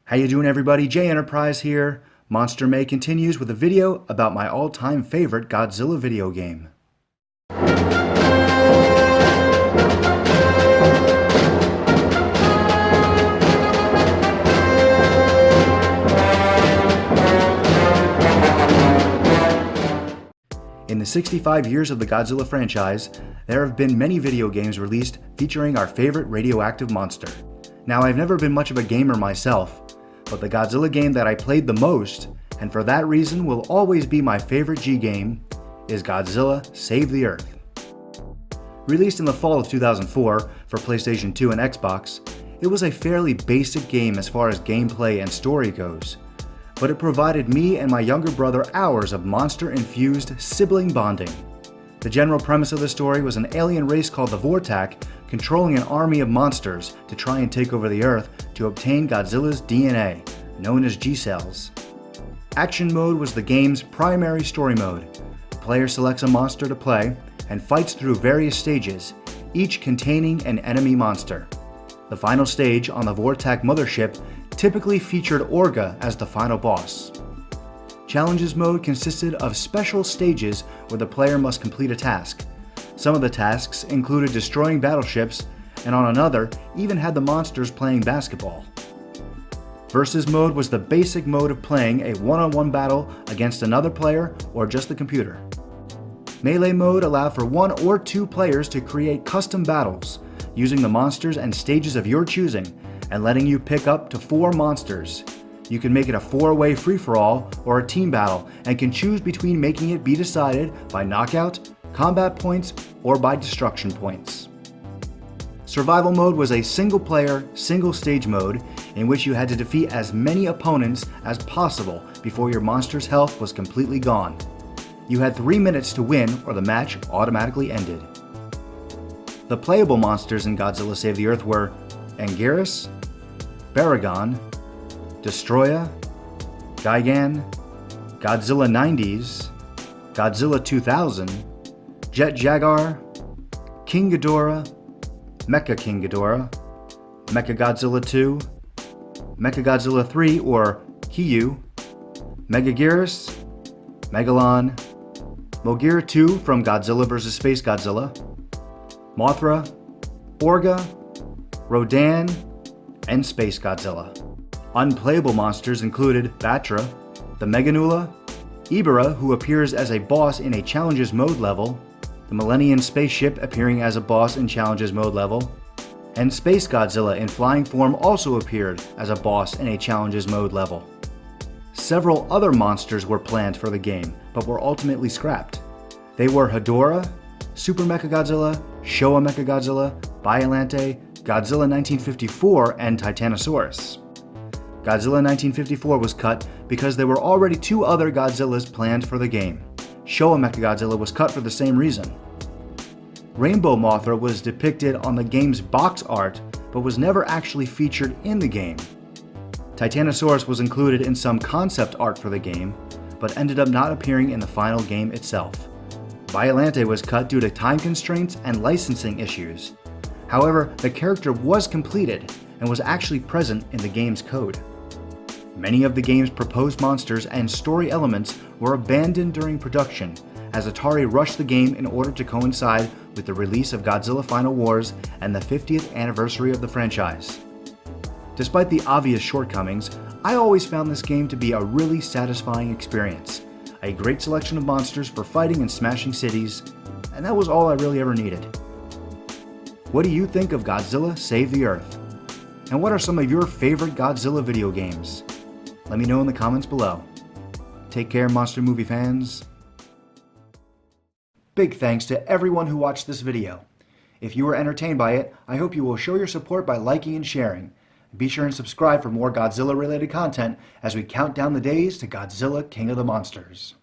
How you doing, everybody? J Enterprise here. Monster May continues with a video about my all-time favorite Godzilla video game. In the 65 years of the Godzilla franchise, there have been many video games released featuring our favorite radioactive monster. Now, I've never been much of a gamer myself, but the Godzilla game that I played the most, and for that reason will always be my favorite G game, is Godzilla Save the Earth. Released in the fall of 2004 for PlayStation 2 and Xbox, it was a fairly basic game as far as gameplay and story goes, but it provided me and my younger brother hours of monster-infused sibling bonding. The general premise of the story was an alien race called the Vortak controlling an army of monsters to try and take over the Earth to obtain Godzilla's DNA, known as G-cells. Action mode was the game's primary story mode. The player selects a monster to play and fights through various stages, each containing an enemy monster. The final stage on the Vortak mothership typically featured Orga as the final boss. Challenges mode consisted of special stages where the player must complete a task. Some of the tasks included destroying battleships, and on another, even had the monsters playing basketball. Versus mode was the basic mode of playing a one-on-one battle against another player or just the computer. Melee mode allowed for one or two players to create custom battles, using the monsters and stages of your choosing, and letting you pick up to 4 monsters. You can make it a 4-way free-for-all or a team battle, and can choose between making it be decided by knockout, combat points, or by destruction points. Survival mode was a single-player, single-stage mode in which you had to defeat as many opponents as possible before your monster's health was completely gone. You had 3 minutes to win or the match automatically ended. The playable monsters in Godzilla Save the Earth were Anguirus, Baragon, Destroya, Gigan, Godzilla 90s, Godzilla 2000, Jet Jaguar, King Ghidorah, Mecha King Ghidorah, Mechagodzilla 2, Mechagodzilla 3 or Kiyu, Megaguirus, Megalon, Mogira 2 from Godzilla vs. Space Godzilla, Mothra, Orga, Rodan, and Space Godzilla. Unplayable monsters included Batra, the Meganula, Ibera, who appears as a boss in a Challenges mode level, the Millennium spaceship appearing as a boss in Challenges mode level, and Space Godzilla in flying form also appeared as a boss in a Challenges mode level. Several other monsters were planned for the game, but were ultimately scrapped. They were Hedorah, Super Mechagodzilla, Showa Mechagodzilla, Biollante, Godzilla 1954, and Titanosaurus. Godzilla 1954 was cut because there were already 2 other Godzillas planned for the game. Showa Mechagodzilla was cut for the same reason. Rainbow Mothra was depicted on the game's box art, but was never actually featured in the game. Titanosaurus was included in some concept art for the game, but ended up not appearing in the final game itself. Biollante was cut due to time constraints and licensing issues. However, the character was completed and was actually present in the game's code. Many of the game's proposed monsters and story elements were abandoned during production, as Atari rushed the game in order to coincide with the release of Godzilla Final Wars and the 50th anniversary of the franchise. Despite the obvious shortcomings, I always found this game to be a really satisfying experience. A great selection of monsters for fighting and smashing cities, and that was all I really ever needed. What do you think of Godzilla Save the Earth? And what are some of your favorite Godzilla video games? Let me know in the comments below. Take care, monster movie fans. Big thanks to everyone who watched this video. If you were entertained by it, I hope you will show your support by liking and sharing. Be sure and subscribe for more Godzilla-related content as we count down the days to Godzilla King of the Monsters.